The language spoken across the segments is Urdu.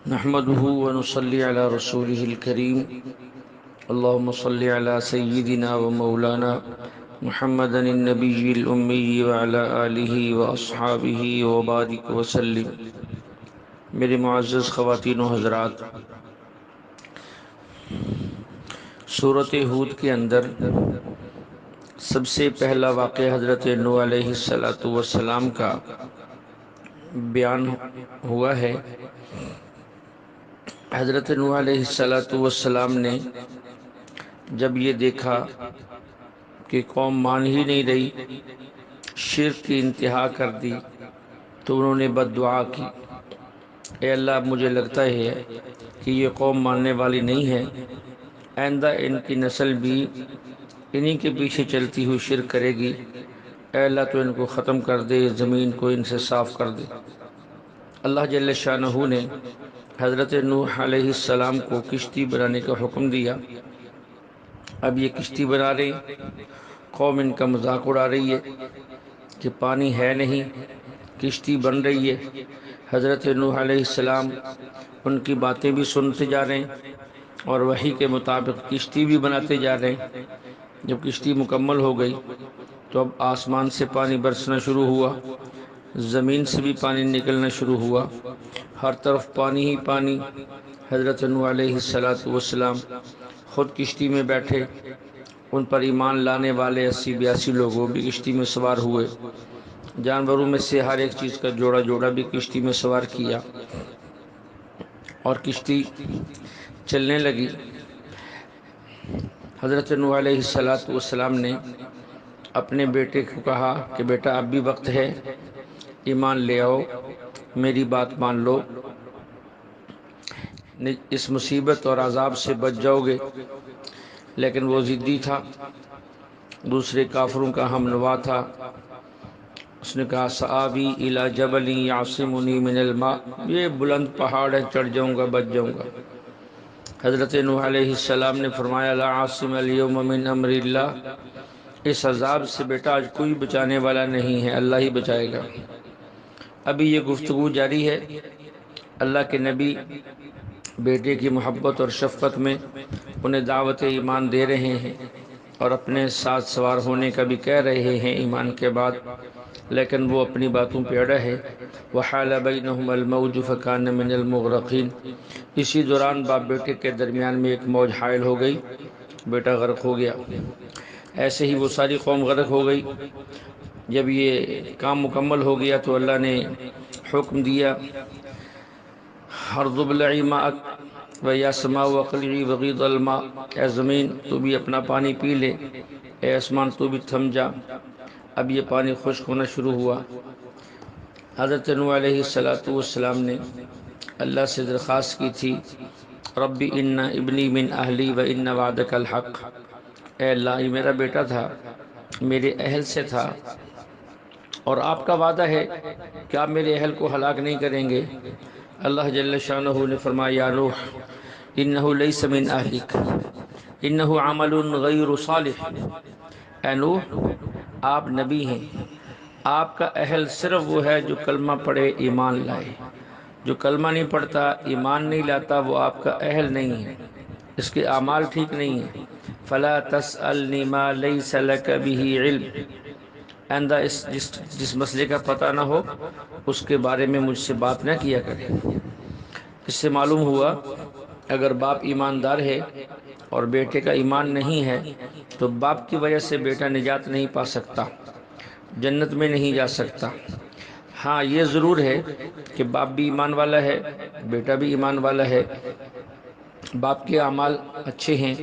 نحمده ونصلي على رسوله الكريم اللهم صل على سيدنا ومولانا محمد النبي الأمي وعلى آله وأصحابه وبارك وسلم۔ میرے معزز خواتین و حضرات، سورۃ ہود کے اندر سب سے پہلا واقعہ حضرت نوح علیہ السلام کا بیان ہوا ہے۔ حضرت نوح علیہ السلام نے جب یہ دیکھا کہ قوم مان ہی نہیں رہی، شرک کی انتہا کر دی، تو انہوں نے بد دعا کی، اے اللہ مجھے لگتا ہے کہ یہ قوم ماننے والی نہیں ہے، آئندہ ان کی نسل بھی انہی کے پیچھے چلتی ہوئی شرک کرے گی، اے اللہ تو ان کو ختم کر دے، زمین کو ان سے صاف کر دے۔ اللہ جل شانہ نے حضرت نوح علیہ السلام کو کشتی بنانے کا حکم دیا۔ اب یہ کشتی بنا رہے، قوم ان کا مذاق اڑا رہی ہے کہ پانی ہے نہیں، کشتی بن رہی ہے۔ حضرت نوح علیہ السلام ان کی باتیں بھی سنتے جا رہے ہیں اور وحی کے مطابق کشتی بھی بناتے جا رہے ہیں۔ جب کشتی مکمل ہو گئی تو اب آسمان سے پانی برسنا شروع ہوا، زمین سے بھی پانی نکلنا شروع ہوا، ہر طرف پانی ہی پانی۔ حضرت نوح علیہ السلام خود کشتی میں بیٹھے، ان پر ایمان لانے والے 80-82 لوگوں بھی کشتی میں سوار ہوئے، جانوروں میں سے ہر ایک چیز کا جوڑا جوڑا بھی کشتی میں سوار کیا اور کشتی چلنے لگی۔ حضرت نوح علیہ السلام نے اپنے بیٹے کو کہا کہ بیٹا اب بھی وقت ہے، ایمان لے آؤ، میری بات مان لو، اس مصیبت اور عذاب سے بچ جاؤ گے۔ لیکن وہ ضدی تھا، دوسرے کافروں کا ہم نوا تھا۔ اس نے کہا سآوی الی جبل یعصمنی من الماء، یہ بلند پہاڑ ہے، چڑھ جاؤں گا، بچ جاؤں گا۔ حضرت نوح علیہ السلام نے فرمایا لا عاصم اليوم من امر اللہ، اس عذاب سے بیٹا آج کوئی بچانے والا نہیں ہے، اللہ ہی بچائے گا۔ ابھی یہ گفتگو جاری ہے، اللہ کے نبی بیٹے کی محبت اور شفقت میں انہیں دعوت ایمان دے رہے ہیں اور اپنے ساتھ سوار ہونے کا بھی کہہ رہے ہیں ایمان کے بعد، لیکن وہ اپنی باتوں پہ اڑا ہے۔ وحال بینہم الموج فکان من المغرقین، اسی دوران باپ بیٹے کے درمیان میں ایک موج حائل ہو گئی، بیٹا غرق ہو گیا۔ ایسے ہی وہ ساری قوم غرق ہو گئی۔ جب یہ کام مکمل ہو گیا تو اللہ نے حکم دیا ارض ابلعی ماءک ویا سماء اقلعی وغیض الماء، اے زمین تو بھی اپنا پانی پی لے، اے آسمان تو بھی تھم جا۔ اب یہ پانی خشک ہونا شروع ہوا۔ حضرت نوح علیہ السلام نے اللہ سے درخواست کی تھی رب ان ابنی من اہلی و ان وعدک الحق، اے اللہ یہ میرا بیٹا تھا، میرے اہل سے تھا، اور آپ کا وعدہ ہے کہ آپ میرے اہل کو ہلاک نہیں کریں گے۔ اللہ جل شانہ نے فرمایا یا نوح انہ لیس من اہلک انہ عمل غیر صالح، اے نوح آپ نبی ہیں، آپ کا اہل صرف وہ ہے جو کلمہ پڑھے ایمان لائے، جو کلمہ نہیں پڑھتا ایمان نہیں لاتا وہ آپ کا اہل نہیں ہے، اس کے اعمال ٹھیک نہیں ہیں۔ فلا تسألنی ما لیس لک بہ علم، آئندہ جس مسئلے کا پتہ نہ ہو اس کے بارے میں مجھ سے بات نہ کیا کرے۔ اس سے معلوم ہوا اگر باپ ایماندار ہے اور بیٹے کا ایمان نہیں ہے تو باپ کی وجہ سے بیٹا نجات نہیں پا سکتا، جنت میں نہیں جا سکتا۔ ہاں یہ ضرور ہے کہ باپ بھی ایمان والا ہے، بیٹا بھی ایمان والا ہے، باپ کے اعمال اچھے ہیں،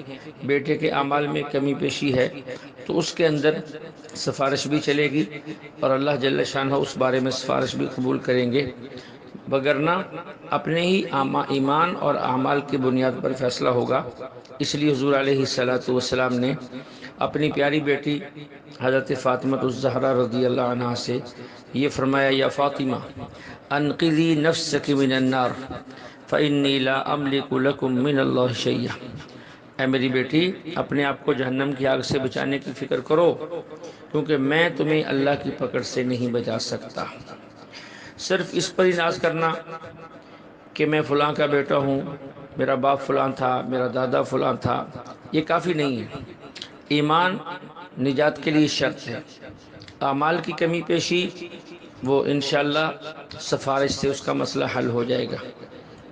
بیٹے کے اعمال میں کمی پیشی ہے تو اس کے اندر سفارش بھی چلے گی اور اللہ جل شانہ اس بارے میں سفارش بھی قبول کریں گے، وگرنہ اپنے ہی ایمان اور اعمال کی بنیاد پر فیصلہ ہوگا۔ اس لیے حضور علیہ السلام نے اپنی پیاری بیٹی حضرت فاطمہ الزہرا رضی اللہ عنہا سے یہ فرمایا یا فاطمہ انقذی نفسک من النار فإنی لا املک لکم من اللہ شیئا، اے میری بیٹی اپنے آپ کو جہنم کی آگ سے بچانے کی فکر کرو، کیونکہ میں تمہیں اللہ کی پکڑ سے نہیں بچا سکتا۔ صرف اس پر ہی ناز کرنا کہ میں فلاں کا بیٹا ہوں، میرا باپ فلاں تھا، میرا دادا فلاں تھا، یہ کافی نہیں ہے۔ ایمان نجات کے لیے شرط ہے۔ اعمال کی کمی پیشی وہ انشاءاللہ سفارش سے اس کا مسئلہ حل ہو جائے گا۔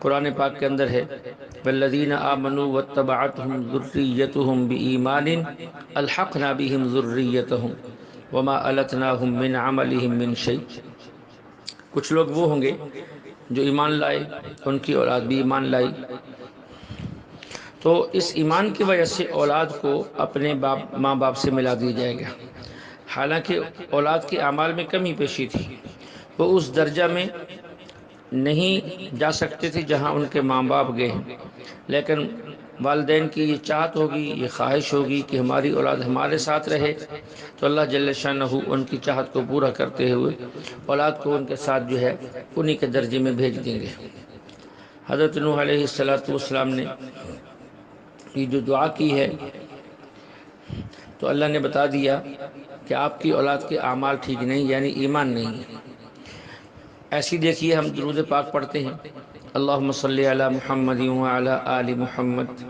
قرآن پاک کے اندر ہے والذین آمنوا واتبعتهم ذریتهم بإیمان الحقنا بهم ذریتهم وما التناهم من عملهم من شیء۔ کچھ لوگ وہ ہوں گے جو ایمان لائے، ان کی اولاد بھی ایمان لائی، تو اس ایمان کی وجہ سے اولاد کو اپنے ماں باپ سے ملا دیا جائے گا۔ حالانکہ اولاد کے اعمال میں کمی پیشی تھی، وہ اس درجہ میں نہیں جا سکتے تھے جہاں ان کے ماں باپ گئے، لیکن والدین کی یہ چاہت ہوگی، یہ خواہش ہوگی کہ ہماری اولاد ہمارے ساتھ رہے، تو اللہ جل شانہ ان کی چاہت کو پورا کرتے ہوئے اولاد کو ان کے ساتھ جو ہے انہی کے درجے میں بھیج دیں گے۔ حضرت نوح علیہ السلام نے یہ جو دعا کی ہے تو اللہ نے بتا دیا کہ آپ کی اولاد کے اعمال ٹھیک نہیں، یعنی ایمان نہیں ہے۔ ایسی دیکھیے ہم درود پاک پڑھتے ہیں، اللہم صلی علی محمد وعلی آل محمد،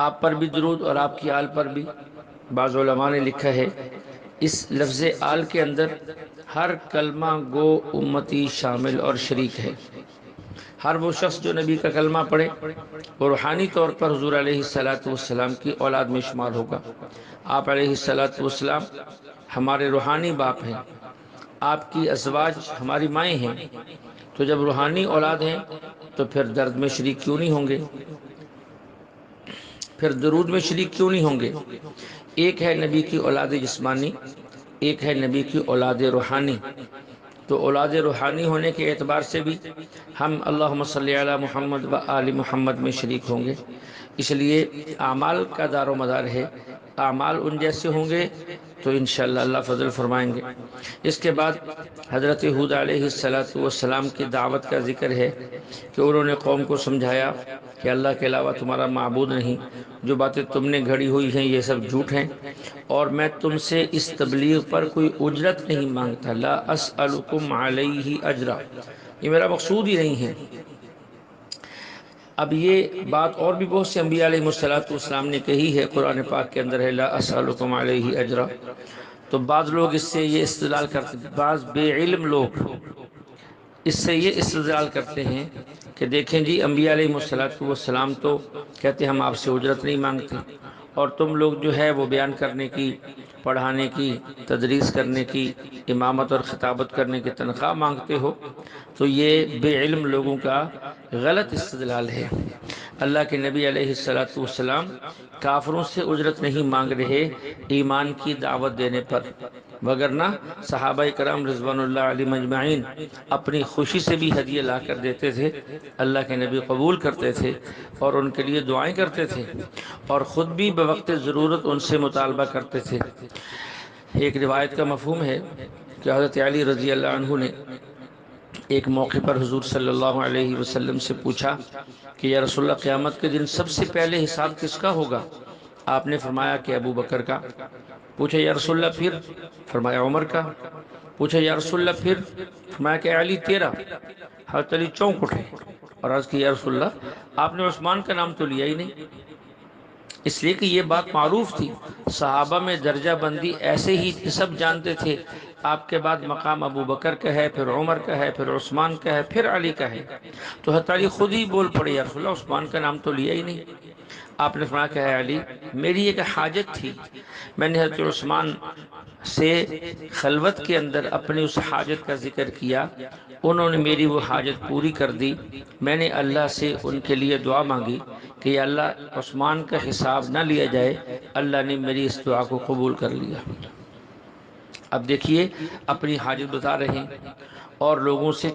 آپ پر بھی درود اور آپ کی آل پر بھی۔ بعض علماء نے لکھا ہے اس لفظ آل کے اندر ہر کلمہ گو امتی شامل اور شریک ہے۔ ہر وہ شخص جو نبی کا کلمہ پڑھے وہ روحانی طور پر حضور علیہ السلام کی اولاد میں شمار ہوگا۔ آپ علیہ السلام ہمارے روحانی باپ ہیں، آپ کی ازواج ہماری مائیں ہیں، تو جب روحانی اولاد ہیں تو پھر درد میں شریک کیوں نہیں ہوں گے، پھر درود میں شریک کیوں نہیں ہوں گے؟ ایک ہے نبی کی اولاد جسمانی، ایک ہے نبی کی اولاد روحانی، تو اولاد روحانی ہونے کے اعتبار سے بھی ہم اللہم صلی علی محمد و آل محمد میں شریک ہوں گے۔ اس لیے اعمال کا دار و مدار ہے، اعمال ان جیسے ہوں گے تو انشاءاللہ اللہ فضل فرمائیں گے۔ اس کے بعد حضرت ہود علیہ السلام کی دعوت کا ذکر ہے کہ انہوں نے قوم کو سمجھایا کہ اللہ کے علاوہ تمہارا معبود نہیں، جو باتیں تم نے گھڑی ہوئی ہیں یہ سب جھوٹ ہیں، اور میں تم سے اس تبلیغ پر کوئی اجرت نہیں مانگتا، لا اسألکم علیہ اجرا، یہ میرا مقصود ہی نہیں ہے۔ اب یہ بات اور بھی بہت سے انبیاء علیہ السلام نے کہی ہے، قرآن پاک کے اندر ہے لا اسألکم علیہ اجرا، تو بعض لوگ اس سے یہ استدلال کرتے ہیں، بعض بے علم لوگ اس سے یہ استدلال کرتے ہیں کہ دیکھیں جی انبیاء علیہ السلام تو کہتے ہیں ہم آپ سے اجرت نہیں مانگتے، اور تم لوگ جو ہے وہ بیان کرنے کی، پڑھانے کی، تدریس کرنے کی، امامت اور خطابت کرنے کی تنخواہ مانگتے ہو، تو یہ بے علم لوگوں کا غلط استدلال ہے۔ اللہ کے نبی علیہ السلام کافروں سے اجرت نہیں مانگ رہے ایمان کی دعوت دینے پر، وگرنہ صحابہ کرام رضوان اللہ علیہم اجمعین اپنی خوشی سے بھی ہدیہ لا کر دیتے تھے، اللہ کے نبی قبول کرتے تھے اور ان کے لیے دعائیں کرتے تھے، اور خود بھی بوقت ضرورت ان سے مطالبہ کرتے تھے۔ ایک روایت کا مفہوم ہے کہ حضرت علی رضی اللہ عنہ نے ایک موقع پر حضور صلی اللہ علیہ وسلم سے پوچھا کہ یا رسول اللہ قیامت کے دن سب سے پہلے حساب کس کا ہوگا؟ آپ نے فرمایا کہ ابو بکر کا۔ پوچھا یا رسول اللہ پھر؟ فرمایا عمر کا۔ پوچھا یا رسول اللہ پھر؟ فرمایا کہ علی تیرا۔ حضرت علی چونک اٹھے اور عرض کی یا رسول اللہ آپ نے عثمان کا نام تو لیا ہی نہیں، اس لیے کہ یہ بات معروف تھی، صحابہ میں درجہ بندی ایسے ہی سب جانتے تھے، آپ کے بعد مقام ابو بکر کا ہے، پھر عمر کا ہے، پھر عثمان کا ہے، پھر علی کا ہے، تو حضرت علی خود ہی بول پڑے یا رسول اللہ عثمان کا نام تو لیا ہی نہیں۔ آپ نے فرمایا کہ ہے علی میری ایک حاجت تھی، میں نے حضرت عثمان سے خلوت کے اندر اپنی اس حاجت کا ذکر کیا، انہوں نے میری وہ حاجت پوری کر دی، میں نے اللہ سے ان کے لیے دعا مانگی کہ یا اللہ عثمان کا حساب نہ لیا جائے، اللہ نے میری اس دعا کو قبول کر لیا۔ اب دیکھیے اپنی حاجت بتا رہے ہیں اور لوگوں سے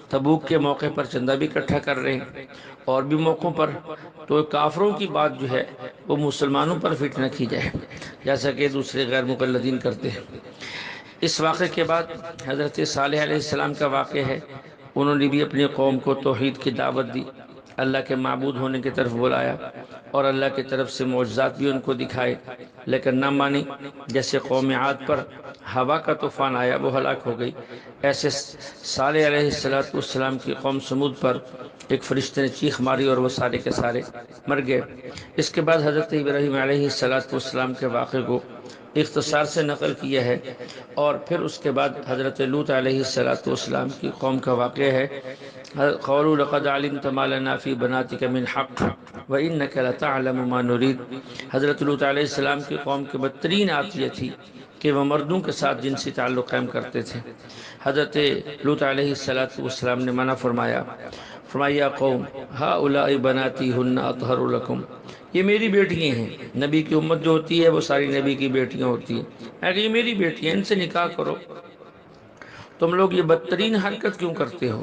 تبوک کے موقع پر چندہ بھی اکٹھا کر رہے ہیں اور بھی موقعوں پر، تو کافروں کی بات جو ہے وہ مسلمانوں پر فٹ نہ کی جائے جیسا کہ دوسرے غیر مقلدین کرتے ہیں۔ اس واقعے کے بعد حضرت صالح علیہ السلام کا واقعہ ہے، انہوں نے بھی اپنی قوم کو توحید کی دعوت دی، اللہ کے معبود ہونے کی طرف بلایا اور اللہ کی طرف سے معجزات بھی ان کو دکھائے، لیکن نہ مانی۔ جیسے قوم عاد پر ہوا کا طوفان آیا، وہ ہلاک ہو گئی۔ ایسے صالح علیہ السلام کی قوم سمود پر ایک فرشتے نے چیخ ماری اور وہ سارے کے سارے مر گئے۔ اس کے بعد حضرت ابراہیم علیہ السلام کے واقعے کو اختصار سے نقل کیا ہے، اور پھر اس کے بعد حضرت لوط علیہ السلام کی قوم کا واقعہ ہے۔ قالوا لقد علمت ما لنا في بناتك من حق وإنك لتعلم ما نريد۔ حضرت لوط علیہ السلام کی قوم کی بدترین عادت یہ تھی کہ وہ مردوں کے ساتھ جنسی تعلق قائم کرتے تھے۔ حضرت لوط علیہ السلام نے منع فرمایا، یا قوم ہؤلاء بناتی ہن اطہر لکم، یہ میری بیٹیاں ہیں۔ نبی کی امت جو ہوتی ہے وہ ساری نبی کی بیٹیاں ہوتی ہیں، اگر یہ میری بیٹیاں، ان سے نکاح کرو۔ تم لوگ یہ بدترین حرکت کیوں کرتے ہو؟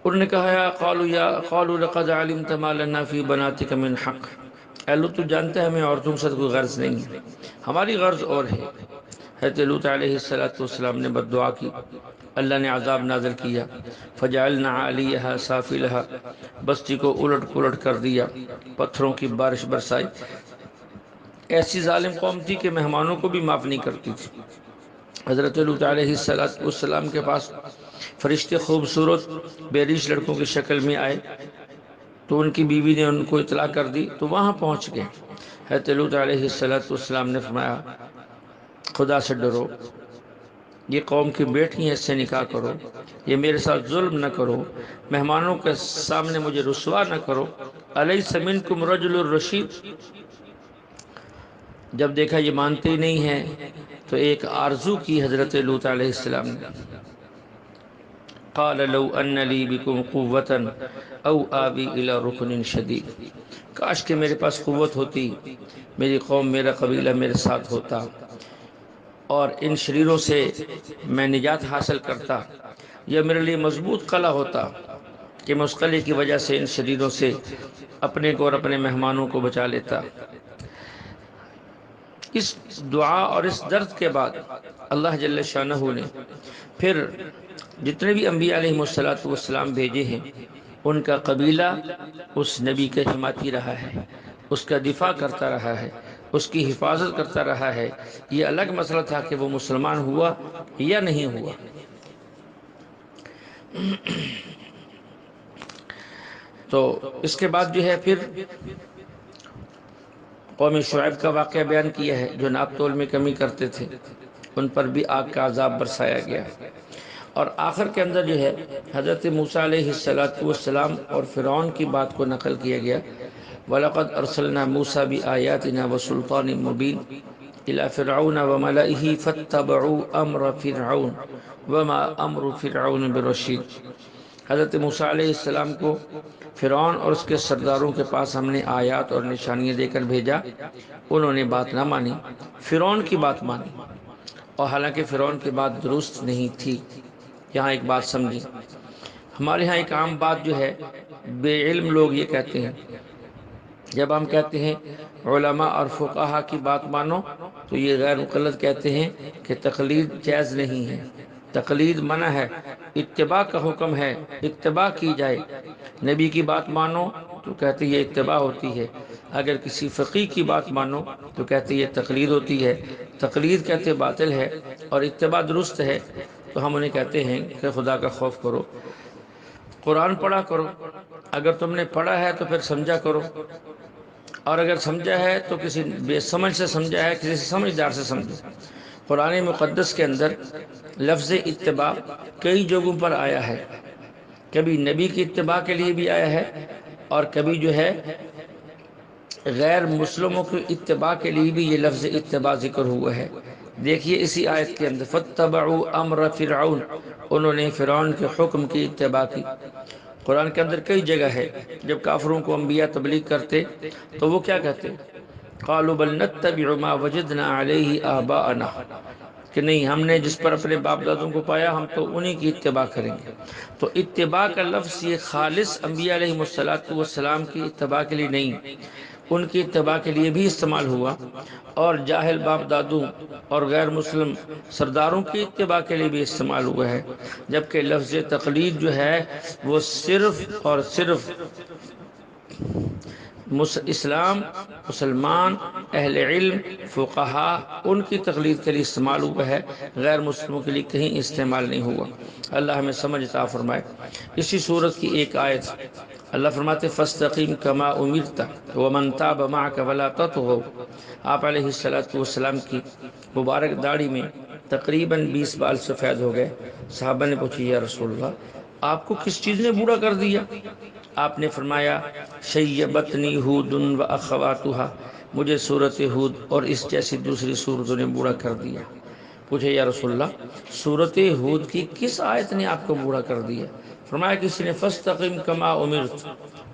انہوں نے کہا قالوا لقد علمت ما لنا في بناتك من حق، اے لوط تو جانتا ہے ہمیں عورتوں سے کوئی غرض نہیں ہے، ہماری غرض اور ہے۔ حضرت لوط علیہ السلام نے بد دعا کی، اللہ نے عذاب نازل کیا، فجعلنا علیہا سافلہا، بستی کو الٹ پلٹ کر دیا، پتھروں کی بارش برسائی۔ ایسی ظالم قوم تھی کہ مہمانوں کو بھی معاف نہیں کرتی تھی۔ حضرت لوط علیہ السلام کے پاس فرشتے خوبصورت بیریش لڑکوں کی شکل میں آئے، تو ان کی بیوی نے ان کو اطلاع کر دی، تو وہاں پہنچ گئے۔ حضرت لوط علیہ السلام نے فرمایا خدا سے ڈرو، یہ قوم کی بیٹی ہیں، اس سے نکاح کرو، یہ میرے ساتھ ظلم نہ کرو، مہمانوں کے سامنے مجھے رسوا نہ کرو۔ الیس منکم رجل رشید، جب دیکھا یہ مانتے ہی نہیں ہیں تو ایک آرزو کی حضرت لوط علیہ السلام نے، قال لو ان لی بکم قوتا او آوی الی رکن شدید، کاش کہ میرے پاس قوت ہوتی، میری قوم، میرا قبیلہ میرے ساتھ ہوتا اور ان شریروں سے میں نجات حاصل کرتا، یا میرے لیے مضبوط قلعہ ہوتا کہ میں اس قلعے کی وجہ سے ان شریروں سے اپنے کو اور اپنے مہمانوں کو بچا لیتا۔ اس دعا اور اس درد کے بعد اللہ جل شانہ نے پھر جتنے بھی انبیاء علیہ السلام بھیجے ہیں، ان کا قبیلہ اس نبی کے حمایتی رہا ہے، اس کا دفاع کرتا رہا ہے، اس کی حفاظت کرتا رہا ہے۔ یہ الگ مسئلہ تھا کہ وہ مسلمان ہوا یا نہیں ہوا۔ تو اس کے بعد جو ہے پھر قوم شعیب کا واقعہ بیان کیا ہے، جو ناپ تول میں کمی کرتے تھے، ان پر بھی آگ کا عذاب برسایا گیا۔ اور آخر کے اندر جو ہے حضرت موسیٰ علیہ السلام اور فرعون کی بات کو نقل کیا گیا، وَلَقَدْ أَرْسَلْنَا مُوسَىٰ بِآيَاتِنَا وَسُلْطَانٍ مُّبِينٍ إِلَىٰ فِرْعَوْنَ وَمَلَئِهِ فَاتَّبَعُوا أَمْرَ فِرْعَوْنَ وَمَا أَمْرُ فِرْعَوْنَ بِرَشِيدٍ۔ حضرت موسیٰ علیہ السلام کو فرعون اور اس کے سرداروں کے پاس ہم نے آیات اور نشانیاں دے کر بھیجا، انہوں نے بات نہ مانی، فرعون کی بات مانی، اور حالانکہ فرعون کی بات درست نہیں تھی۔ یہاں ایک بات سمجھیں، ہمارے ہاں ایک عام بات جو ہے، بے علم لوگ یہ کہتے ہیں، جب ہم کہتے ہیں علماء اور فقہا کی بات مانو تو یہ غیر مقلد کہتے ہیں کہ تقلید جائز نہیں ہے، تقلید منع ہے، اتباع کا حکم ہے، اتباع کی جائے۔ نبی کی بات مانو تو کہتے یہ اتباع ہوتی ہے، اگر کسی فقیہ کی بات مانو تو کہتے یہ تقلید ہوتی ہے، تقلید کہتے باطل ہے اور اتباع درست ہے۔ تو ہم انہیں کہتے ہیں کہ خدا کا خوف کرو، قرآن پڑھا کرو، اگر تم نے پڑھا ہے تو پھر سمجھا کرو، اور اگر سمجھا ہے تو کسی بے سمجھ سے سمجھا ہے، کسی سمجھدار سے سمجھو۔ قرآن مقدس کے اندر لفظ اتباع کئی جگہوں پر آیا ہے، کبھی نبی کی اتباع کے لیے بھی آیا ہے اور کبھی جو ہے غیر مسلموں کی اتباع کے لیے بھی یہ لفظ اتباع ذکر ہوا ہے۔ دیکھیے اسی آیت کے اندر فَاتَّبَعُوا أَمْرَ فِرْعَوْنَ، انہوں نے فرعون کے حکم کی اتباع کی۔ قرآن کے اندر کئی جگہ ہے جب کافروں کو انبیاء تبلیغ کرتے تو وہ کیا کہتے؟ قالوا بل نتبع ما وجدنا علیہ آباءنا، کہ نہیں، ہم نے جس پر اپنے باپ دادوں کو پایا ہم تو انہی کی اتباع کریں گے۔ تو اتباع کا لفظ یہ خالص انبیاء علیہ السلام کی اتباع کے لیے نہیں، ان کی اتباع کے لیے بھی استعمال ہوا، اور جاہل باپ دادوں اور غیر مسلم سرداروں کی اتباع کے لیے بھی استعمال ہوا ہے، جبکہ لفظ تقلید جو ہے وہ صرف اور صرف اسلام، مسلمان، اہل علم، فقہا، ان کی تقلید کے لیے استعمال ہوا ہے، غیر مسلموں کے لیے کہیں استعمال نہیں ہوا۔ اللہ ہمیں سمجھ عطا فرمائے۔ اسی صورت کی ایک آیت اللہ فرماتے فاستقیم کما امرت ومن تاب معک ولا تطغوا۔ آپ علیہ السلام کی مبارک داڑھی میں تقریباً 20 بال سفید ہو گئے۔ صحابہ نے پوچھی یا رسول اللہ آپ کو کس چیز نے بوڑھا کر دیا؟ آپ نے فرمایا شیبتنی ہود و اخواتها، مجھے سورت ہود اور اس جیسی دوسری سورتوں نے بوڑھا کر دیا۔ پوچھے یا رسول اللہ سورت ہود کی کس آیت نے آپ کو بوڑھا کر دیا؟ فرمایا کسی نے فاستقم کما امرت،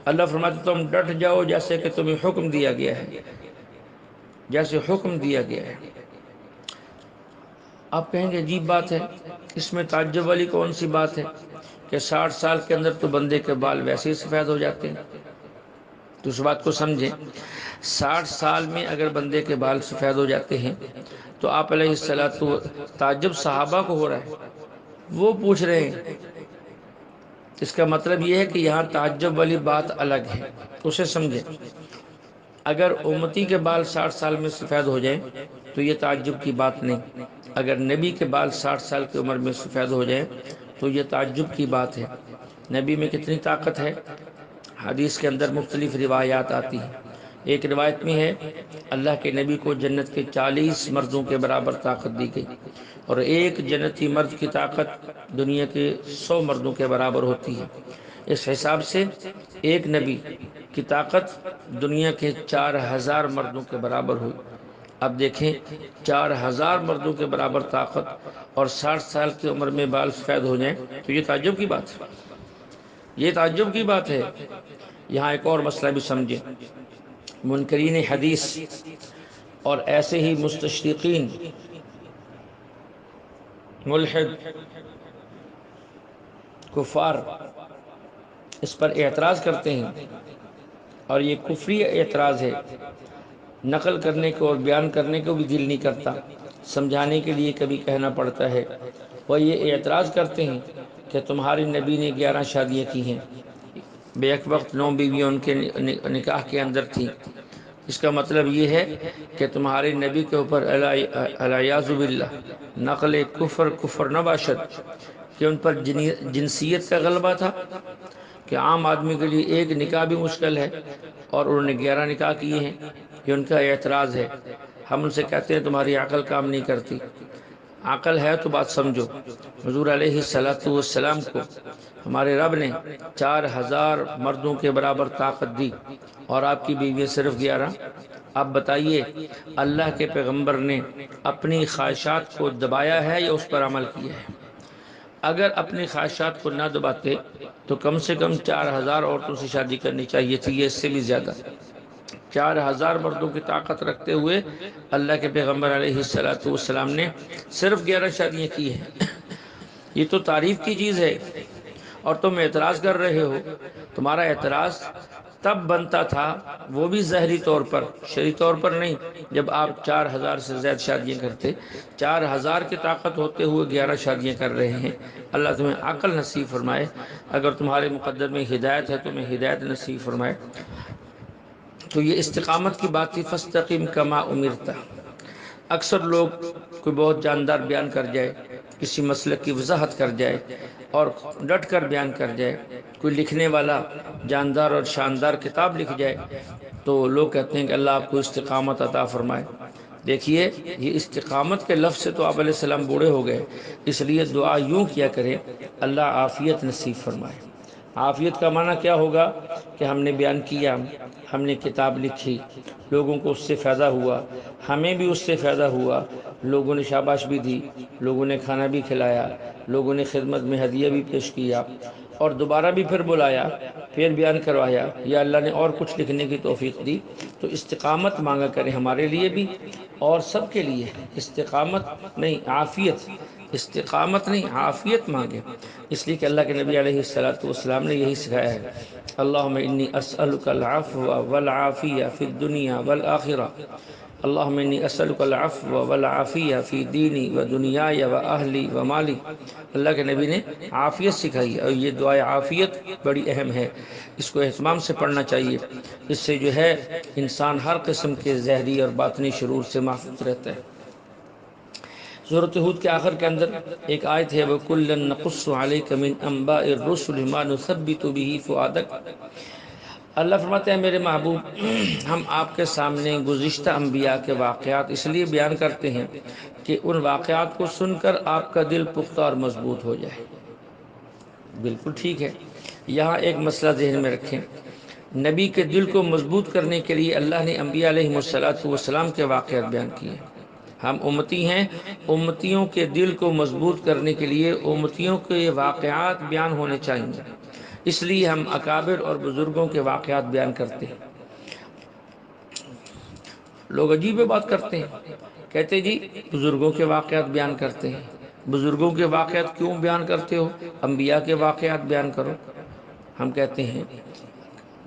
اللہ فرماتے تم ڈٹ جاؤ جیسے کہ تمہیں حکم دیا گیا ہے، جیسے حکم دیا گیا ہے۔ آپ کہیں گے عجیب بات ہے، اس میں تعجب والی کون سی بات ہے کہ 60 سال کے اندر تو بندے کے بال ویسے ہی سفید ہو جاتے ہیں؟ تو اس بات کو سمجھیں، 60 سال میں اگر بندے کے بال سفید ہو جاتے ہیں تو آپ علیہ السلام تعجب صحابہ کو ہو رہا ہے، وہ پوچھ رہے ہیں۔ اس کا مطلب یہ ہے کہ یہاں تعجب والی بات الگ ہے، اسے سمجھیں۔ اگر امتی کے بال 60 سال میں سفید ہو جائیں تو یہ تعجب کی بات نہیں، اگر نبی کے بال 60 سال کی عمر میں سفید ہو جائیں تو یہ تعجب کی بات ہے۔ نبی میں کتنی طاقت ہے، حدیث کے اندر مختلف روایات آتی ہیں۔ ایک روایت میں ہے اللہ کے نبی کو جنت کے 40 مردوں کے برابر طاقت دی گئی، اور ایک جنتی مرد کی طاقت دنیا کے 100 مردوں کے برابر ہوتی ہے۔ اس حساب سے ایک نبی کی طاقت دنیا کے 4000 مردوں کے برابر ہوئی۔ اب دیکھیں 4000 مردوں کے برابر طاقت اور 60 سال کی عمر میں بال سفید ہو جائیں تو یہ تعجب کی بات ہے، یہ تعجب کی بات ہے۔ یہاں ایک اور مسئلہ بھی سمجھیں، منکرین حدیث اور ایسے ہی مستشرقین، ملحد، کفار اس پر اعتراض کرتے ہیں، اور یہ کفری اعتراض ہے، نقل کرنے کو اور بیان کرنے کو بھی دل نہیں کرتا، سمجھانے کے لیے کبھی کہنا پڑتا ہے۔ وہ یہ اعتراض کرتے ہیں کہ تمہاری نبی نے 11 شادیاں کی ہیں، بے ایک وقت 9 بیویاں ان کے نکاح کے اندر تھیں۔ اس کا مطلب یہ ہے کہ تمہارے نبی کے اوپر الیاذ باللہ نقل کفر نباشد، کہ ان پر جنسیت کا غلبہ تھا، کہ عام آدمی کے لیے ایک نکاح بھی مشکل ہے اور انہوں نے 11 نکاح کیے ہیں۔ یہ ان کا اعتراض ہے۔ ہم ان سے کہتے ہیں تمہاری عقل کام نہیں کرتی، عقل ہے تو بات سمجھو۔ حضور علیہ السلام کو ہمارے رب نے 4000 مردوں کے برابر طاقت دی اور آپ کی بیوی صرف 11۔ اب بتائیے اللہ کے پیغمبر نے اپنی خواہشات کو دبایا ہے یا اس پر عمل کیا ہے؟ اگر اپنی خواہشات کو نہ دباتے تو کم سے کم 4000 عورتوں سے شادی کرنی چاہیے تھی، یہ اس سے بھی زیادہ۔ 4000 مردوں کی طاقت رکھتے ہوئے اللہ کے پیغمبر علیہ السلام نے صرف 11 شادیاں کی ہیں۔ یہ تو تعریف کی چیز ہے، اور تم اعتراض کر رہے ہو۔ تمہارا اعتراض تب بنتا تھا، وہ بھی ظاہری طور پر، شرعی طور پر نہیں، جب آپ 4000 سے زیادہ شادیاں کرتے۔ 4000 کی طاقت ہوتے ہوئے 11 شادیاں کر رہے ہیں۔ اللہ تمہیں عقل نصیب فرمائے، اگر تمہارے مقدر میں ہدایت ہے تمہیں ہدایت نصیب فرمائے۔ تو یہ استقامت کی بات تھی، فاستقم کما امرت۔ اکثر لوگ کوئی بہت جاندار بیان کر جائے، کسی مسئلے کی وضاحت کر جائے اور ڈٹ کر بیان کر جائے، کوئی لکھنے والا جاندار اور شاندار کتاب لکھ جائے تو لوگ کہتے ہیں کہ اللہ آپ کو استقامت عطا فرمائے۔ دیکھیے یہ استقامت کے لفظ سے تو آپ علیہ السلام بوڑھے ہو گئے، اس لیے دعا یوں کیا کریں اللہ عافیت نصیب فرمائے۔ عافیت کا معنی کیا ہوگا کہ ہم نے بیان کیا، ہم نے کتاب لکھی، لوگوں کو اس سے فائدہ ہوا، ہمیں بھی اس سے فائدہ ہوا، لوگوں نے شاباش بھی دی، لوگوں نے کھانا بھی کھلایا، لوگوں نے خدمت میں ہدیہ بھی پیش کیا، اور دوبارہ بھی پھر بلایا، پھر بیان کروایا، یا اللہ نے اور کچھ لکھنے کی توفیق دی۔ تو استقامت مانگا کریں ہمارے لیے بھی اور سب کے لیے، استقامت نہیں عافیت، استقامت نہیں عافیت مانگے، اس لیے کہ اللہ کے نبی علیہ السلام نے یہی سکھایا ہے، اللہم انی اسألک العفو والعافیہ فی الدنیا والآخرہ۔ اللہم انی اسألک العفو والعافیہ فی دینی و دنیای و اہلی و مالی۔ اللہ کے نبی نے عافیت سکھائی اور یہ دعائے عافیت بڑی اہم ہے، اس کو اہتمام سے پڑھنا چاہیے، اس سے جو ہے انسان ہر قسم کے ظاہری اور باطنی شرور سے محفوظ رہتا ہے۔ سورۃ ہود کے آخر کے اندر ایک آیت ہے وَكُلًّا نَقُصُّ عَلَيْكَ مِنْ أَنْبَاءِ الرُّسُلِ مَا نُثَبِّتُ بِهِ فُؤَادَكَ۔ اللہ فرماتے ہیں میرے محبوب، ہم آپ کے سامنے گزشتہ انبیاء کے واقعات اس لیے بیان کرتے ہیں کہ ان واقعات کو سن کر آپ کا دل پختہ اور مضبوط ہو جائے۔ بالکل ٹھیک ہے، یہاں ایک مسئلہ ذہن میں رکھیں، نبی کے دل کو مضبوط کرنے کے لیے اللہ نے انبیاء علیہ السلام کے واقعات بیان کیے۔ ہم امتی ہیں، امتیوں کے دل کو مضبوط کرنے کے لیے امتیوں کے واقعات بیان ہونے چاہیے، اس لیے ہم اکابر اور بزرگوں کے واقعات بیان کرتے ہیں۔ لوگ عجیب بات کرتے ہیں، کہتے جی بزرگوں کے واقعات بیان کرتے ہیں، بزرگوں کے واقعات کیوں بیان کرتے ہو، انبیاء کے واقعات بیان کرو۔ ہم کہتے ہیں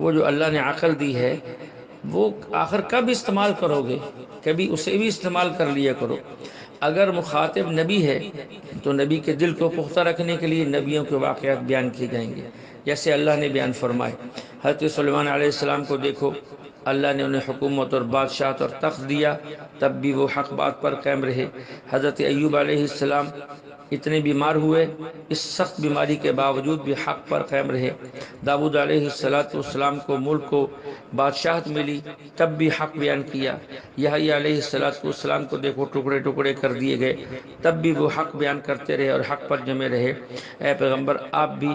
وہ جو اللہ نے عقل دی ہے وہ آخر کب استعمال کرو گے، کبھی اسے بھی استعمال کر لیا کرو۔ اگر مخاطب نبی ہے تو نبی کے دل کو پختہ رکھنے کے لیے نبیوں کے واقعات بیان کیے جائیں گے، جیسے اللہ نے بیان فرمائے۔ حضرت سلیمان علیہ السلام کو دیکھو، اللہ نے انہیں حکومت اور بادشاہت اور تخت دیا، تب بھی وہ حق بات پر قائم رہے۔ حضرت ایوب علیہ السلام اتنے بیمار ہوئے، اس سخت بیماری کے باوجود بھی حق پر قائم رہے۔ داؤد علیہ السلام کو ملک کو بادشاہت ملی، تب بھی حق بیان کیا۔ یحییٰ علیہ السلام کو دیکھو ٹکڑے ٹکڑے کر دیے گئے، تب بھی وہ حق بیان کرتے رہے اور حق پر جمے رہے۔ اے پیغمبر آپ بھی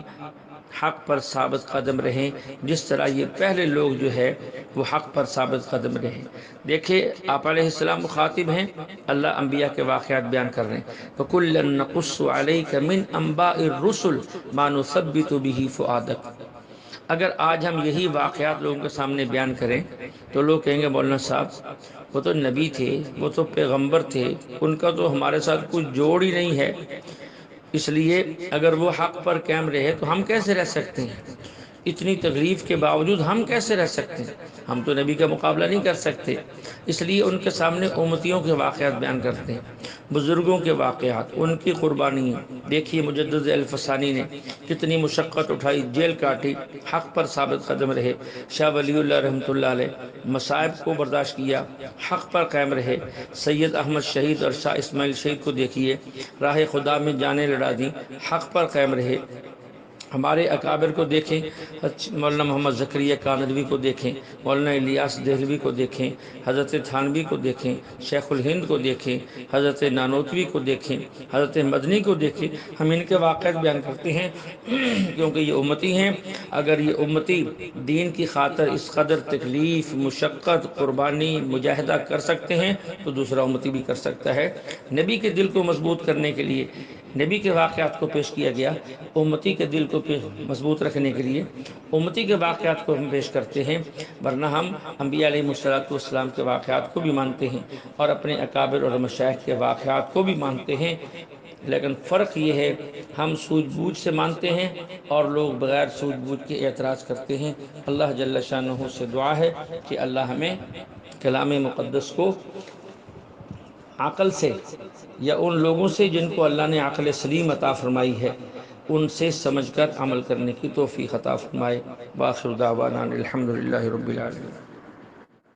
حق پر ثابت قدم رہیں، جس طرح یہ پہلے لوگ جو ہے وہ حق پر ثابت قدم رہیں۔ دیکھیں آپ علیہ السلام مخاطب ہیں، اللہ انبیاء کے واقعات بیان کر رہے ہیں۔ فَكُلًّا نَقُصُّ عَلَيْكَ مِنْ أَنْبَاءِ الرُّسُلِ مَا نُثَبِّتُ بِهِ فُؤَادَكَ۔ اگر آج ہم یہی واقعات لوگوں کے سامنے بیان کریں تو لوگ کہیں گے مولانا صاحب وہ تو نبی تھے، وہ تو پیغمبر تھے، ان کا تو ہمارے ساتھ کچھ جوڑ ہی نہیں ہے، اس لیے اگر وہ حق پر قائم رہے تو ہم کیسے رہ سکتے ہیں، اتنی تکلیف کے باوجود ہم کیسے رہ سکتے ہیں، ہم تو نبی کا مقابلہ نہیں کر سکتے۔ اس لیے ان کے سامنے امتیوں کے واقعات بیان کرتے ہیں، بزرگوں کے واقعات، ان کی قربانی۔ دیکھیے مجدد الفسانی نے کتنی مشقت اٹھائی، جیل کاٹی، حق پر ثابت قدم رہے۔ شاہ ولی اللہ رحمۃ اللہ علیہ مصائب کو برداشت کیا، حق پر قائم رہے۔ سید احمد شہید اور شاہ اسماعیل شہید کو دیکھیے، راہ خدا میں جانیں لڑا دیں، حق پر قائم رہے۔ ہمارے اکابر کو دیکھیں، مولانا محمد زکریا کانروی کو دیکھیں، مولانا الیاس دہلوی کو دیکھیں، حضرت تھانوی کو دیکھیں، شیخ الہند کو دیکھیں، حضرت نانوتوی کو دیکھیں، حضرت مدنی کو دیکھیں۔ ہم ان کے واقعات بیان کرتے ہیں کیونکہ یہ امتی ہیں۔ اگر یہ امتی دین کی خاطر اس قدر تکلیف، مشقت، قربانی، مجاہدہ کر سکتے ہیں تو دوسرا امتی بھی کر سکتا ہے۔ نبی کے دل کو مضبوط کرنے کے لیے نبی کے واقعات کو پیش کیا گیا، امتی کے دل کو مضبوط رکھنے کے لیے امتی کے واقعات کو ہم پیش کرتے ہیں، ورنہ ہم انبیاء علیہ السلام کے واقعات کو بھی مانتے ہیں اور اپنے اکابر اور مشائخ کے واقعات کو بھی مانتے ہیں، لیکن فرق یہ ہے ہم سوجھ بوجھ سے مانتے ہیں اور لوگ بغیر سوجھ بوجھ کے اعتراض کرتے ہیں۔ اللہ جل شانہ سے دعا ہے کہ اللہ ہمیں کلام مقدس کو عقل سے یا ان لوگوں سے جن کو اللہ نے عقل سلیم عطا فرمائی ہے ان سے سمجھ کر عمل کرنے کی توفیق عطا فرمائے۔ وآخر دعوانا الحمدللہ رب العالمین۔